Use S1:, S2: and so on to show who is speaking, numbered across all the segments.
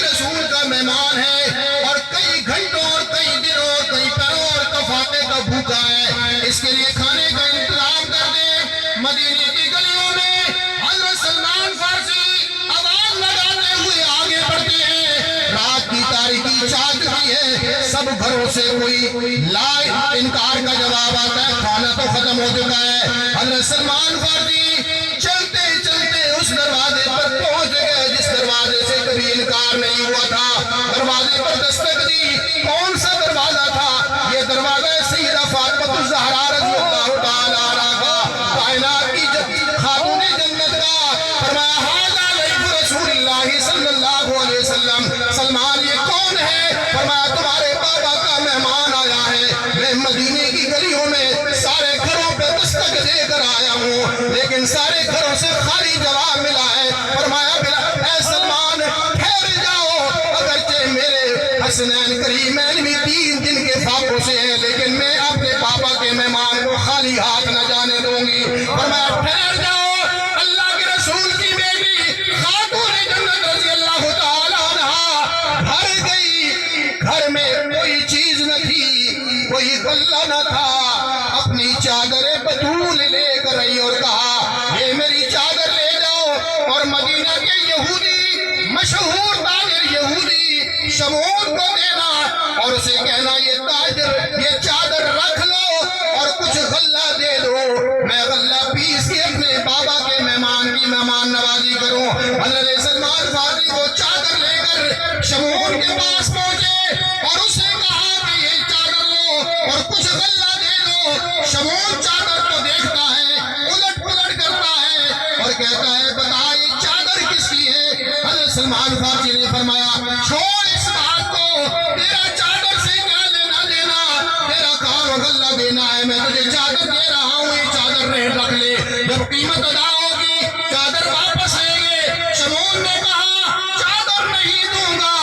S1: کے رسول کا مہمان ہے اور کئی گھنٹوں اور کئی دنوں اور کئی پہروں اور کفاتے کا بھوکا ہے، اس کے لیے کھانے کا انتظام کر دیں۔ مدینے کی گلیوں میں حضرت سلمان فارسی آواز لگاتے ہوئے آگے بڑھتے ہیں۔ رات کی تاریکی چھا چکی ہے، سب گھروں سے کوئی لا انکار کا جواب آتا ہے، کھانا تو ختم ہو چکا ہے۔ حضرت سلمان فارسی چلتے چلتے اس دروازے پر پہنچ گئے جس دروازے سے کبھی انکار نہیں ہوا تھا۔ دروازے پر دستک دی، کون سا دروازہ تھا؟ یہ دروازہ سیدہ فاطمہ الزہرا رضی اللہ تعالیٰ عنہا کا، کائنات کی خاتون جنت کا۔ فرمایا ھذا ضیف رسول اللہ صلی اللہ علیہ وسلم۔ سلمان یہ کون ہے؟ فرمایا تمہارے بابا کا مہمان آیا ہے۔ میں مدینے کی گلیوں میں سارے گھروں پہ دستک دے کر آیا ہوں، لیکن سارے گھروں سے خالی جواب ملا ہے۔ فرمایا اے سلمان ٹھہر جاؤ، اگرچہ میرے حسنین کریمین بھی 3 دن کے فاقوں سے ہیں، لیکن میں اپنے پاپا کے مہمان کو خالی ہاتھ نہ جانے دوں گی۔ فرمایا ٹھہر جاؤ، اللہ کے رسول کی بیٹی خاتون جنت رضی اللہ تعالیٰ عنہا بھر گئی۔ گھر میں کوئی چیز نہ تھی، کوئی غلہ نہ تھا، اپنی چادر بطول لے کر آئی اور کہا یہ میری چادر لے جاؤ اور مدینہ کے یہودی مشہور تاجر یہودی شمعون کو دینا اور اسے کہنا یہ چادر رکھ لو اور کچھ غلہ دے دو، میں غلہ پیس کے اپنے بابا کے مہمان کی مہمان نوازی کروں۔ حضرت سلمان فارسی کو چادر لے کر شمعون کے پاس پہنچے اور اسے کہا کہ یہ چادر لو اور کچھ غلہ دے دو۔ شمعون چادر کو دیکھتا ہے، الٹ پلٹ کرتا ہے اور کہتا ہے بتا یہ چادر کس کی ہے؟ حضرت سلمان فارسی نے فرمایا چھوڑ اس بات کو، تیرا چادر سے کیا لینا دینا، تیرا کام غلہ دینا ہے، میں تجھے چادر دے رہا ہوں، یہ چادر ریٹ رکھ لے، جب قیمت ادا ہوگی چادر واپس لیں گے۔ شمعون نے کہا چادر نہیں دوں گا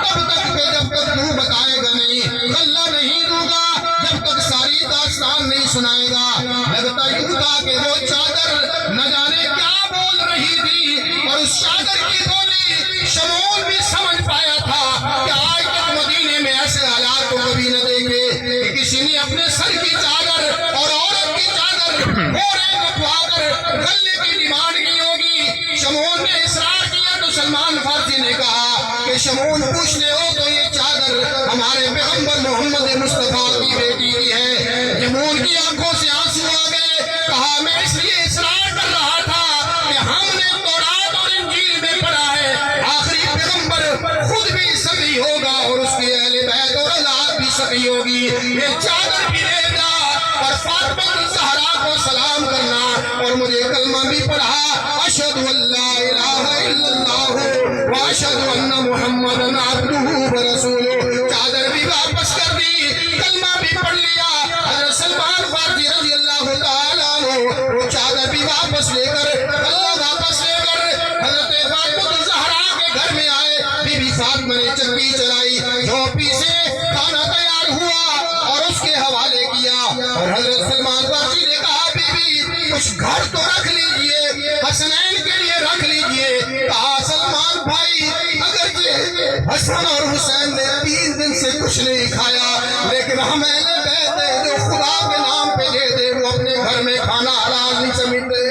S1: تب تک کہ جب تک تو بتائے گا نہیں، غلہ نہیں دوں گا جب تک ساری داستان نہیں سنائے گا۔ لگتا یوں تھا کہ وہ چادر نہ جانے کیا بول رہی تھی اور اس چادر کی بولی شمعون بھی سمجھ پایا تھا کہ آج تک مدینے میں ایسے حالات کو کبھی نہ دیکھے کہ کسی نے اپنے سر کی چادر اور عورت کی چادر مورے رکھوا کر غلے کی ڈیمانڈ کی ہوگی۔ شمعون نے اصرار کیا تو سلمان فارسی نے کہا کہ شمعون پوچھ لے ہو تو یہ چادر ہمارے پیغمبر محمد مصطفیٰ کی بیٹی کی ہے۔ شمعون کی آنکھوں سے آنسو آ گئے، کہا میں اس لیے اصرار کر رہا تھا کہ ہم نے تورات اور انجیل میں پڑھا ہے آخری پیغمبر خود بھی سبی ہوگا اور اس کے اہل بیت اور اولاد بھی سبی ہوگی، یہ چادر بھی لے جا اور فاطمہ الزہرا کو سلام کرنا اور مجھے کلمہ بھی پڑھا اشہد ان لا الہ الا اللہ واشہد ان محمدا عبدہ ورسولہ۔ چادر بھی واپس کر دی، کلمہ بھی پڑھ لیا۔ حضرت سلمان فارسی رضی اللہ تعالیٰ عنہ وہ چادر بھی واپس لے کر اللہ واپس لے کر حضرت فاطمہ الزہرا کے گھر میں آئے۔ بی بی فاطمہ نے چکی چلائی، جھونپی سے کھانا تیار ہوا اور اس کے حوالے کیا اور حضرت سلمان فارسی نے کہا بی بی کچھ گھر تو رکھ لیجئے، حسنین کے لیے رکھ لیجئے۔ کہا سلمان بھائی اگرچہ حسن اور حسین نے 3 دن سے کچھ نہیں کھایا لیکن ہم اہل بیت ہیں جو خدا کے نام پہ دے دے وہ اپنے گھر میں کھانا حلال نہیں سمجھتے۔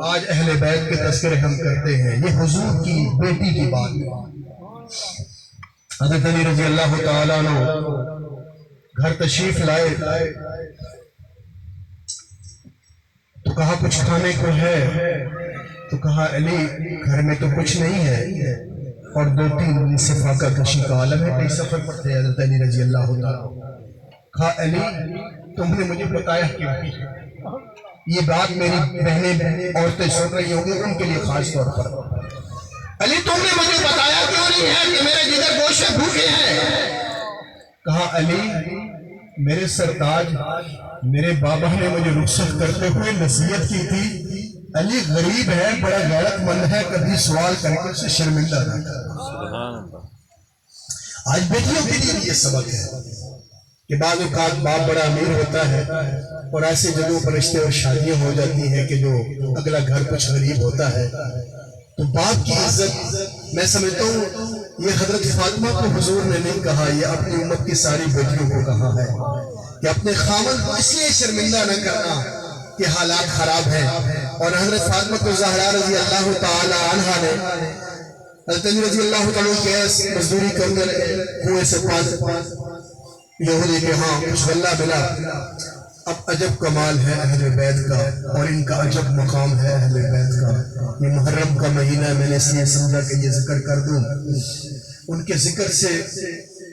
S1: آج اہل بیت کے تذکرے ہم کرتے ہیں، یہ حضور کی بیٹی کی بات ہے۔ حضرت علی رضی اللہ تعالیٰ عنہ گھر تشریف لائے تو کہا کچھ کھانے کو ہے؟ تو کہا علی گھر میں تو کچھ نہیں ہے اور 2-3 دن سے فاقہ کشی کا عالم ہے، کئی سفر پر تھے حضرت علی رضی اللہ تعالیٰ۔ کہا علی تم نے مجھے بتایا کیوں؟ یہ بات میری بہنیں عورتیں سن رہی ہوں گی، ان کے لیے خاص طور پر علی تم نے مجھے بتایا کیوں نہیں ہے کہ میرے جگر گوشے بھوکے ہیں؟ کہا علی میرے سرتاج میرے بابا نے مجھے رخصت کرتے ہوئے نصیحت کی تھی علی غریب ہے، بڑا غیرت مند ہے، کبھی سوال کر کے اسے شرمندہ نہ کر۔ آج بیٹیوں کے لیے یہ سبق ہے،
S2: کہ بعض اوقات باپ بڑا امیر ہوتا ہے اور ایسے جگہوں پر رشتے اور شادیاں ہو جاتی ہیں کہ جو اگلا گھر کچھ غریب ہوتا ہے، تو باپ کی عزت میں سمجھتا ہوں یہ حضرت فاطمہ کو حضور نے نہیں کہا، یہ اپنی امت کی ساری بیٹیوں کو کہا ہے کہ اپنے خاوند کو اس لیے شرمندہ نہ کرنا کہ حالات خراب ہیں۔ اور حضرت فاطمہ الزہرا رضی اللہ تعالی عنہا نے حضرت علی رضی اللہ تعالیٰ گیس مزدوری کرنے کنویں سے پانی یہودی کے ہاں کچھ غلہ ملا۔ اب عجب کمال ہے اہل بیت کا اور ان کا عجب مقام ہے اہل بیت کا۔ یہ محرم کا مہینہ میں نے اس لیے سمجھا کہ یہ ذکر کر دوں، ان کے ذکر سے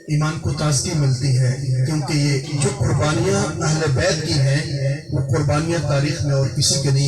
S2: ایمان کو تازگی ملتی ہے، کیونکہ یہ جو قربانیاں اہل بیت کی ہیں وہ قربانیاں تاریخ میں اور کسی کے نہیں ہیں۔